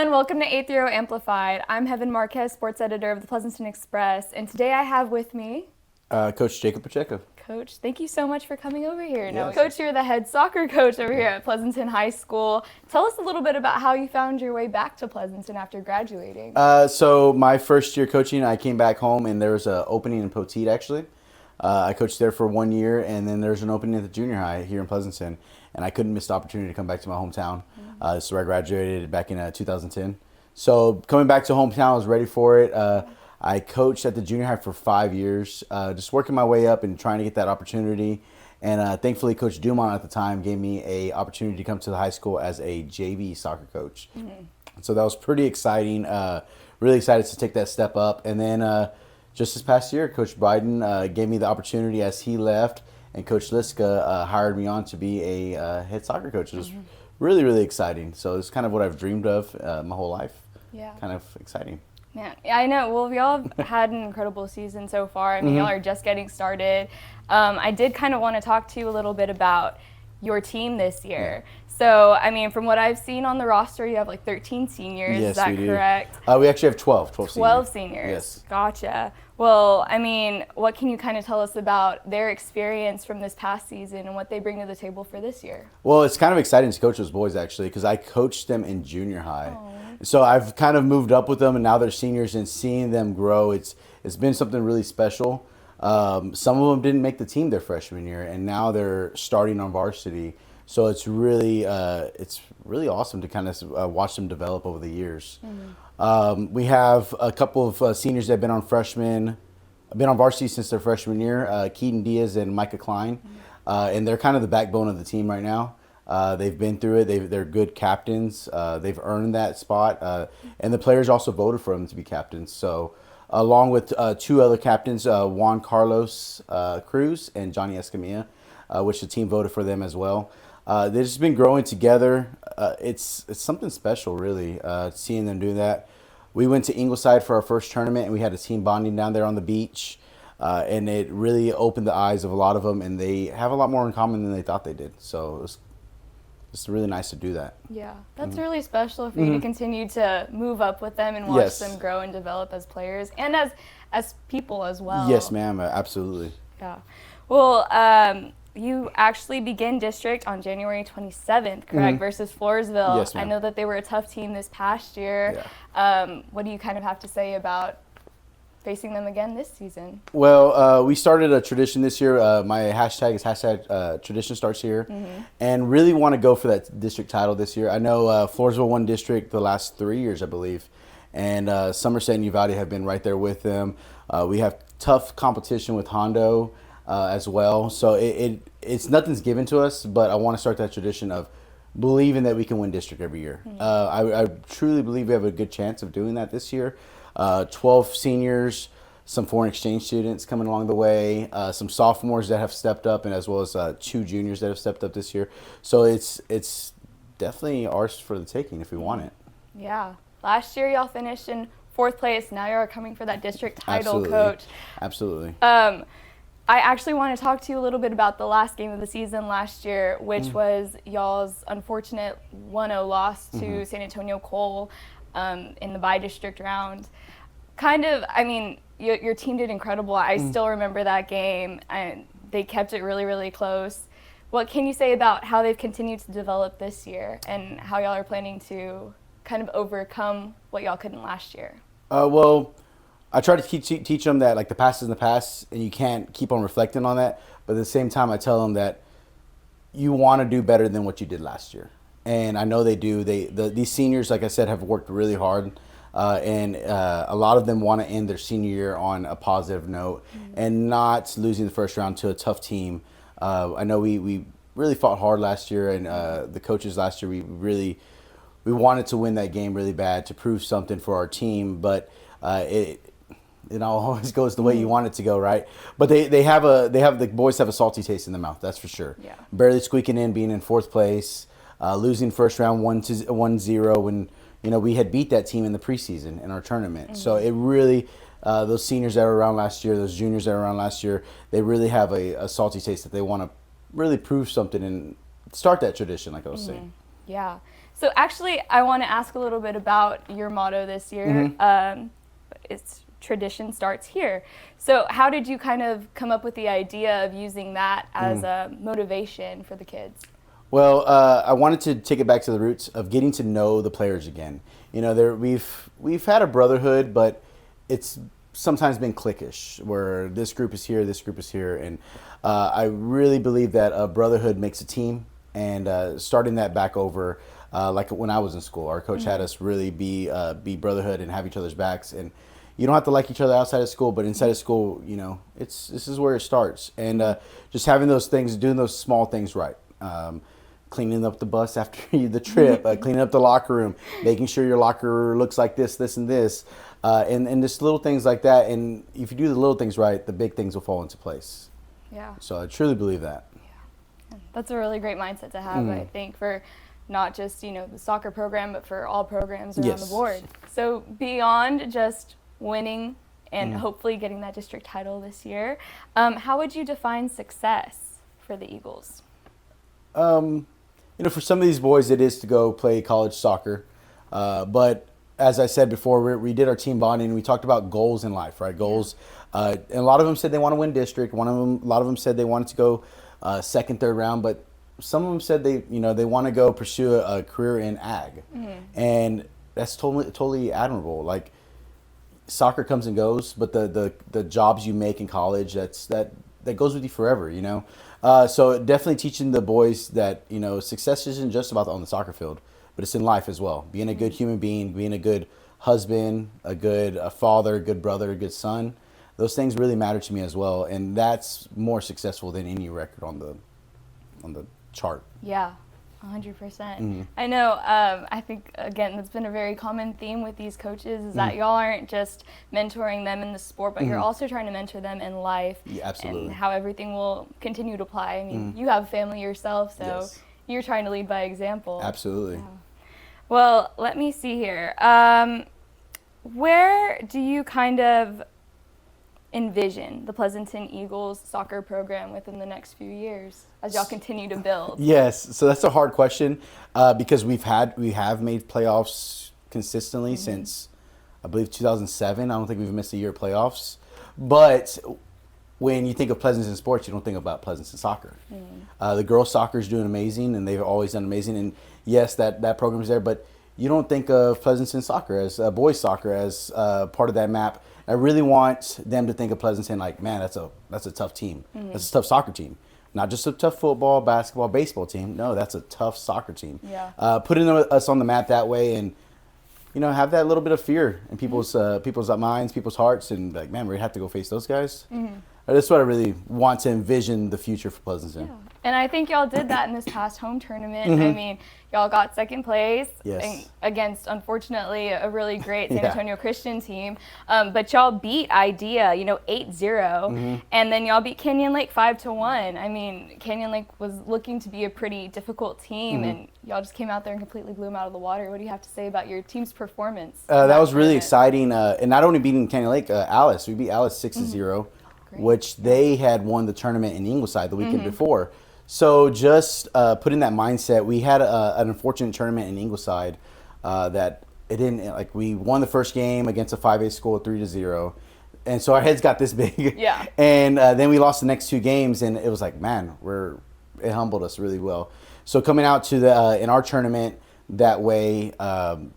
everyone, welcome to 8th Row Amplified. I'm Heaven Marquez, sports editor of the Pleasanton Express, and today I have with me Coach Jacob Pacheco. Coach, thank you so much for coming over here. Yes. Now, Coach, you're the head soccer coach over here at Pleasanton High School. Tell us a little bit about how you found your way back to Pleasanton after graduating. So my first year coaching, I came back home and there was an opening in Poteet actually. I coached there for 1 year, and then there's an opening at the junior high here in Pleasanton, and I couldn't miss the opportunity to come back to my hometown. So I graduated back in 2010. So coming back to hometown, I was ready for it. I coached at the junior high for 5 years, just working my way up and trying to get that opportunity. And thankfully, Coach Dumont at the time gave me a opportunity to come to the high school as a JV soccer coach. So that was pretty exciting. Really excited to take that step up. And then just this past year, Coach Biden gave me the opportunity as he left, and Coach Liska hired me on to be a head soccer coach. It was really, really exciting. So it's kind of what I've dreamed of my whole life. Yeah. Kind of exciting. Man, I know. Well, we all have had an incredible season so far. I mean, y'all are just getting started. I did kind of want to talk to you a little bit about your team this year. So, I mean, from what I've seen on the roster, you have like 13 seniors. Yes, is that we do. correct? We actually have 12 12 seniors. seniors. Yes. Gotcha. Well, I mean, what can you kind of tell us about their experience from this past season and what they bring to the table for this year? Well, it's kind of exciting to coach those boys actually, because I coached them in junior high. So I've kind of moved up with them, and now they're seniors, and seeing them grow, it's been something really special. Some of them didn't make the team their freshman year, and now they're starting on varsity. So it's really awesome to kind of watch them develop over the years. We have a couple of seniors that have been on varsity since their freshman year, Keaton Diaz and Micah Klein, and they're kind of the backbone of the team right now. They've been through it. They're good captains. They've earned that spot, and the players also voted for them to be captains. So along with two other captains, Juan Carlos Cruz and Johnny Escamilla, which the team voted for them as well. They've just been growing together. It's something special, really, seeing them do that. We went to Ingleside for our first tournament, and we had a team bonding down there on the beach, and it really opened the eyes of a lot of them, and they have a lot more in common than they thought they did. So it's really nice to do that. Yeah, that's really special for you to continue to move up with them and watch them grow and develop as players and as people as well. Yes, ma'am, absolutely. Yeah. Well, you actually begin district on January 27th, correct, versus Floresville. Yes, ma'am. I know that they were a tough team this past year. Yeah. What do you kind of have to say about facing them again this season? Well, we started a tradition this year. My hashtag is tradition starts here, and really want to go for that district title this year. I know Floresville won district the last 3 years, I believe, and Somerset and Uvalde have been right there with them. We have tough competition with Hondo as well, so it's nothing's given to us, but I want to start that tradition of believing that we can win district every year. I truly believe we have a good chance of doing that this year. 12 seniors, some foreign exchange students coming along the way, some sophomores that have stepped up, and as well as 2 juniors that have stepped up this year. So it's definitely ours for the taking if we want it. Yeah. Last year y'all finished in 4th place. Now you're coming for that district title, Absolutely. Coach. Absolutely. I actually want to talk to you a little bit about the last game of the season last year, which was y'all's unfortunate 1-0 loss to San Antonio Cole in the bi-district round. Kind of, I mean, your team did incredible. I still remember that game, and they kept it really, really close. What can you say about how they've continued to develop this year and how y'all are planning to kind of overcome what y'all couldn't last year? Well, I try to teach them that, like, the past is in the past, and you can't keep on reflecting on that. But at the same time, I tell them that you want to do better than what you did last year. And I know they do. These seniors, like I said, have worked really hard. And a lot of them want to end their senior year on a positive note and not losing the first round to a tough team. I know we really fought hard last year, and the coaches last year, we wanted to win that game really bad to prove something for our team. But it always goes the way you want it to go, right? But the boys have a salty taste in their mouth, that's for sure. Yeah. Barely squeaking in, being in 4th place, losing first round 1-0 when we had beat that team in the preseason in our tournament. So it really, those seniors that were around last year, those juniors that were around last year, they really have a salty taste that they want to really prove something and start that tradition, like I was saying. Yeah. So actually, I want to ask a little bit about your motto this year. It's tradition starts here. So how did you kind of come up with the idea of using that as a motivation for the kids? Well, I wanted to take it back to the roots of getting to know the players again. You know, we've had a brotherhood, but it's sometimes been cliquish, where this group is here, this group is here, and I really believe that a brotherhood makes a team. And starting that back over, like when I was in school, our coach had us really be brotherhood and have each other's backs. And you don't have to like each other outside of school, but inside of school, you know, this is where it starts. And just having those things, doing those small things right. Cleaning up the bus after the trip, cleaning up the locker room, making sure your locker looks like this, this, and this, and just little things like that. And if you do the little things right, the big things will fall into place. Yeah. So I truly believe that. Yeah. That's a really great mindset to have, I think, for not just, you know, the soccer program, but for all programs around the board. So beyond just winning and hopefully getting that district title this year, how would you define success for the Eagles? You know, for some of these boys, it is to go play college soccer. But as I said before, we did our team bonding, and we talked about goals in life, right? Goals. And a lot of them said they want to win district. A lot of them said they wanted to go second, third round. But some of them said they want to go pursue a career in ag. And that's totally admirable. Like, soccer comes and goes, but the jobs you make in college, that goes with you forever, you know? So definitely teaching the boys that, you know, success isn't just about on the soccer field, but it's in life as well. Being a good human being, being a good husband, a father, a good brother, a good son. Those things really matter to me as well, and that's more successful than any record on the chart. Yeah. 100%. I know, I think, again, that's been a very common theme with these coaches is that y'all aren't just mentoring them in the sport, but you're also trying to mentor them in life. Yeah, absolutely. And how everything will continue to apply. I mean, you have a family yourself, so you're trying to lead by example. Absolutely. Yeah. Well, let me see here. Where do you kind of envision the Pleasanton Eagles soccer program within the next few years as y'all continue to build? Yes, so that's a hard question because we have made playoffs consistently since I believe 2007. I don't think we've missed a year of playoffs. But when you think of Pleasanton sports, you don't think about Pleasanton soccer. The girls soccer is doing amazing, and they've always done amazing. And yes, that program is there, but you don't think of Pleasanton soccer as boys soccer as part of that map. I really want them to think of Pleasanton like, man, that's a tough team. That's a tough soccer team. Not just a tough football, basketball, baseball team. No, that's a tough soccer team. Yeah. Putting us on the map that way, and you know, have that little bit of fear in people's minds, people's hearts, and like, man, we're gonna have to go face those guys. That's what I really want to envision the future for Pleasanton. Yeah. And I think y'all did that in this past home tournament. I mean, y'all got second place against, unfortunately, a really great San Antonio Christian team. But y'all beat Idea, 8-0. And then y'all beat Canyon Lake 5-1. I mean, Canyon Lake was looking to be a pretty difficult team, and y'all just came out there and completely blew them out of the water. What do you have to say about your team's performance? That was really exciting. And not only beating Canyon Lake, Alice. We beat Alice 6-0, which they had won the tournament in Ingleside the weekend before. So just putting that mindset, we had an unfortunate tournament in Ingleside that it didn't, like, we won the first game against a 5A school 3-0. And so our heads got this big. Yeah. And then we lost the next two games, and it was like, man, it humbled us really well. So coming out to in our tournament that way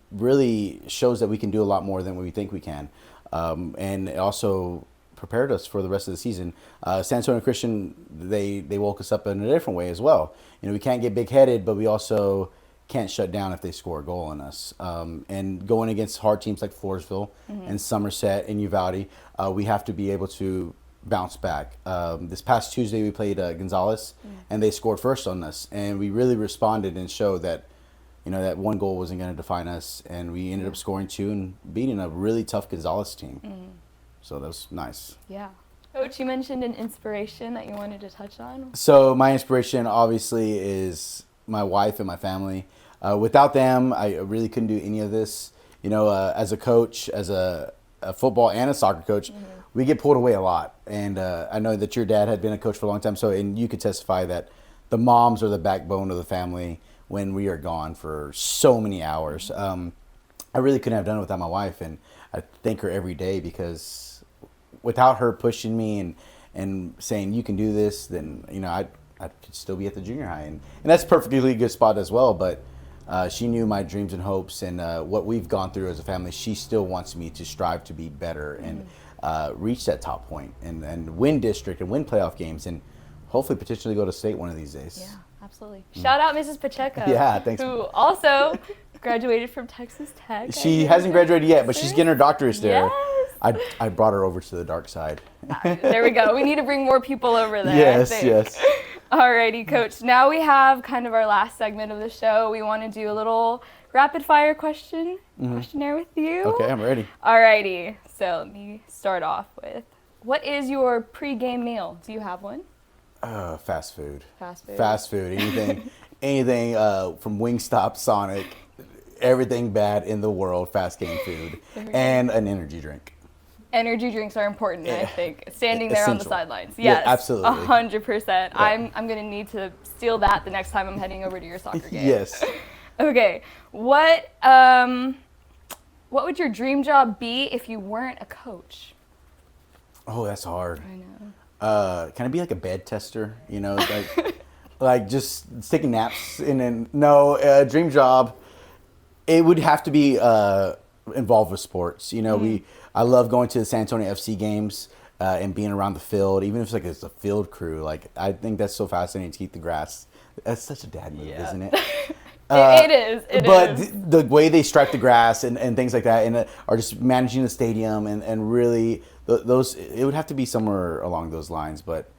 really shows that we can do a lot more than we think we can. And it also prepared us for the rest of the season. San Antonio Christian, they woke us up in a different way as well. We can't get big-headed, but we also can't shut down if they score a goal on us. And going against hard teams like Floresville and Somerset and Uvalde, we have to be able to bounce back. This past Tuesday, we played Gonzales, and they scored first on us. And we really responded and showed that, that one goal wasn't going to define us. And we ended up scoring two and beating a really tough Gonzales team. So that was nice. Yeah. Coach, you mentioned an inspiration that you wanted to touch on. So my inspiration obviously is my wife and my family. Without them, I really couldn't do any of this. As a coach, as a football and a soccer coach, we get pulled away a lot. And I know that your dad had been a coach for a long time, and you could testify that the moms are the backbone of the family. when we are gone for so many hours. I really couldn't have done it without my wife, and I thank her every day, because without her pushing me and saying you can do this, then I could still be at the junior high, and that's a perfectly good spot as well. But she knew my dreams and hopes, and what we've gone through as a family. She still wants me to strive to be better and reach that top point and win district and win playoff games, and hopefully potentially go to state one of these days. Yeah, absolutely. Shout out Mrs. Pacheco. Yeah, thanks. Who also graduated from Texas Tech. She hasn't graduated yet, but she's getting her doctorate there. Yes. I brought her over to the dark side. There we go. We need to bring more people over there. Yes, I think. yes. Alrighty, Coach. Now we have kind of our last segment of the show. We want to do a little rapid fire questionnaire with you. Okay, I'm ready. Alrighty. So let me start off with, what is your pre-game meal? Do you have one? Fast food. Fast food. Fast food. Anything from Wingstop, Sonic, everything bad in the world, fast game food, and an energy drink. Energy drinks are important, I think. Standing there on the sidelines. Yes, yeah, absolutely. 100%. Yeah. I'm going to need to steal that the next time I'm heading over to your soccer game. Yes. Okay. What would your dream job be if you weren't a coach? Oh, that's hard. I know. Can I be like a bed tester? Like just taking naps no, dream job. It would have to be involved with sports. I love going to the San Antonio FC games and being around the field, even if it's a field crew. Like, I think that's so fascinating to keep the grass. That's such a dad move, isn't it? It is. But the way they stripe the grass and things like that, and are just managing the stadium and really those, it would have to be somewhere along those lines. But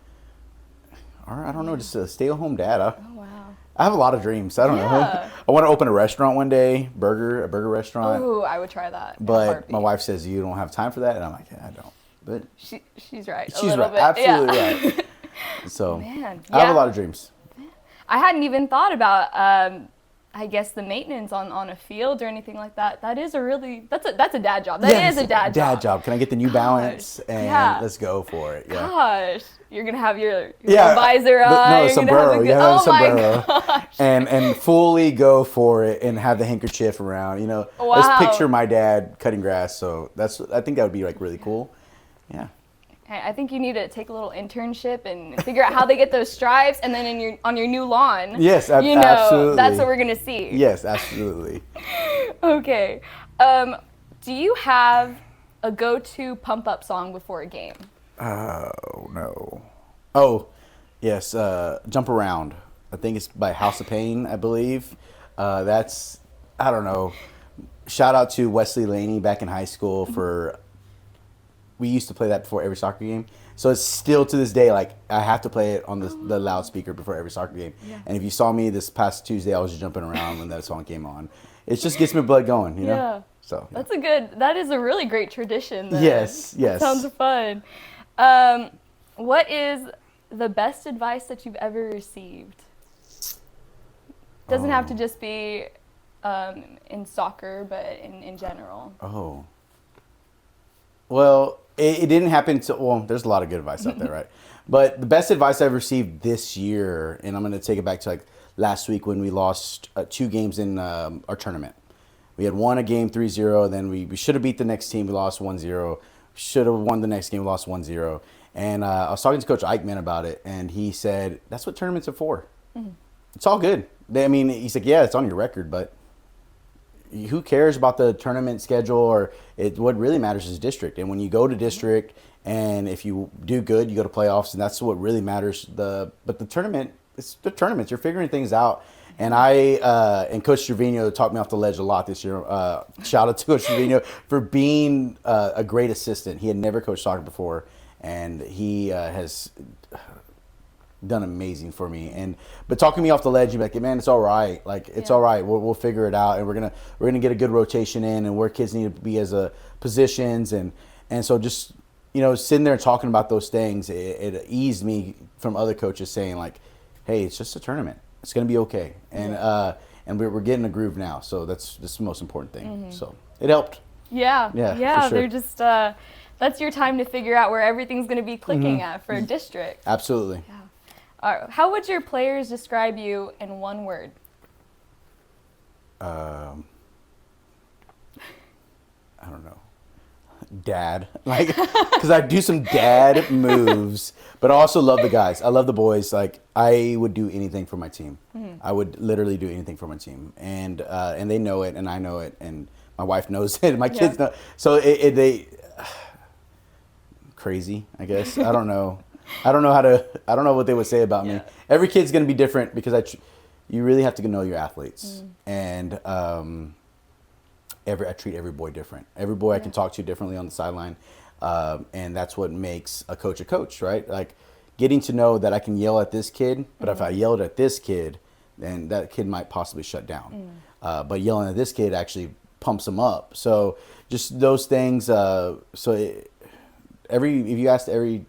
I don't know, just a stay-at-home dad. Oh wow. I have a lot of dreams. I don't know. I want to open a restaurant one day, a burger restaurant. Ooh, I would try that. But my wife says you don't have time for that, and I'm like, yeah, I don't. But she's right. She's right. Absolutely right. So Man, I have a lot of dreams. I hadn't even thought about I guess the maintenance on a field or anything like that. That is that's a dad job. That is a dad job. Can I get the New Balance and let's go for it? Yeah. Gosh, you're gonna have your visor on. No, sombrero. My gosh. And fully go for it and have the handkerchief around. Wow. Let's picture my dad cutting grass. So I think that would be like really cool. Yeah. I think you need to take a little internship and figure out how they get those stripes, and then on your new lawn. Yes, absolutely. That's what we're gonna see. Yes, absolutely. Okay. Do you have a go-to pump-up song before a game? Oh no. Oh, yes. Jump Around. I think it's by House of Pain, I believe. I don't know. Shout out to Wesley Laney back in high school for. We used to play that before every soccer game. So it's still to this day, like, I have to play it on the loudspeaker before every soccer game. Yeah. And if you saw me this past Tuesday, I was just jumping around when that song came on. It just gets my blood going, you know? Yeah. So That is a really great tradition. Then. Yes. Sounds fun. What is the best advice that you've ever received? Doesn't have to just be in soccer, but in general. Oh. Well, it didn't happen there's a lot of good advice out there, right? But the best advice I've received this year, and I'm going to take it back to like last week when we lost 2 games in our tournament. We had won a game 3-0, then we should have beat the next team, we lost 1-0. Should have won the next game, we lost 1-0. And I was talking to Coach Eichmann about it, and he said, that's what tournaments are for. Mm-hmm. It's all good. He's like, yeah, it's on your record, but who cares about the tournament schedule what really matters is district. And when you go to district and if you do good, you go to playoffs, and that's what really matters. But the tournament, it's the tournaments. You're figuring things out. And and Coach Trevino talked me off the ledge a lot this year. Shout out to Coach Trevino for being a great assistant. He had never coached soccer before, and he has done amazing for me. But talking me off the ledge, you're like, man, it's all right. Like, it's all right. We'll figure it out, and we're gonna get a good rotation in, and where kids need to be as positions, and so just sitting there and talking about those things, it eased me from other coaches saying like, hey, it's just a tournament. It's gonna be okay, and we're getting a groove now. So that's the most important thing. Mm-hmm. So it helped. Yeah. For sure. They're just that's your time to figure out where everything's gonna be clicking at for district. Absolutely. Yeah. How would your players describe you in one word? I don't know, dad, like, because I do some dad moves, but I also love the guys. I love the boys. Like, I would do anything for my team. I would literally do anything for my team, and they know it, and I know it, and my wife knows it, and my kids know. So they crazy, I guess. I don't know. I don't know what they would say about me. Every kid's gonna be different because you really have to know your athletes, and I treat every boy different. Every boy I can talk to differently on the sideline, and that's what makes a coach, right? Like, getting to know that I can yell at this kid, but if I yelled at this kid, then that kid might possibly shut down. But yelling at this kid actually pumps him up. So just those things. If you asked every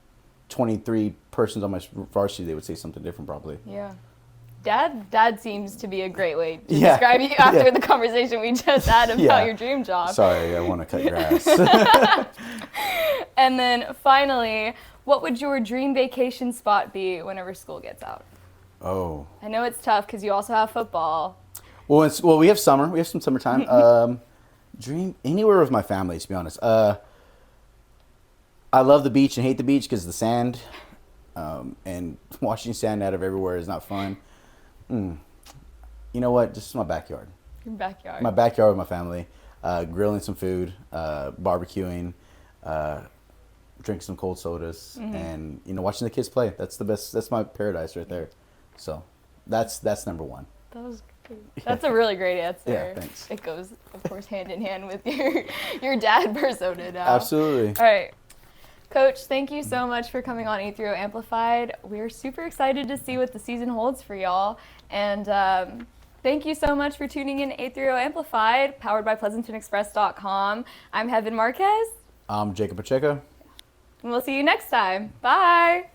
23 persons on my varsity, they would say something different probably. Yeah. Dad seems to be a great way to describe you after the conversation we just had about your dream job. Sorry, I want to cut grass. And then finally, what would your dream vacation spot be whenever school gets out? Oh. I know it's tough because you also have football. Well, we have summer. We have some summertime. Dream anywhere with my family, to be honest. I love the beach and hate the beach because the sand, and washing sand out of everywhere is not fun. You know what? Just my backyard. Your backyard. My backyard with my family, grilling some food, barbecuing, drinking some cold sodas, and watching the kids play. That's the best. That's my paradise right there. So that's number one. That was great. That's a really great answer. Yeah, thanks. It goes, of course, hand in hand with your dad persona now. Absolutely. All right. Coach, thank you so much for coming on A30 Amplified. We're super excited to see what the season holds for y'all. And thank you so much for tuning in to A30 Amplified, powered by PleasantonExpress.com. I'm Heaven Marquez. I'm Jacob Pacheco. And we'll see you next time. Bye.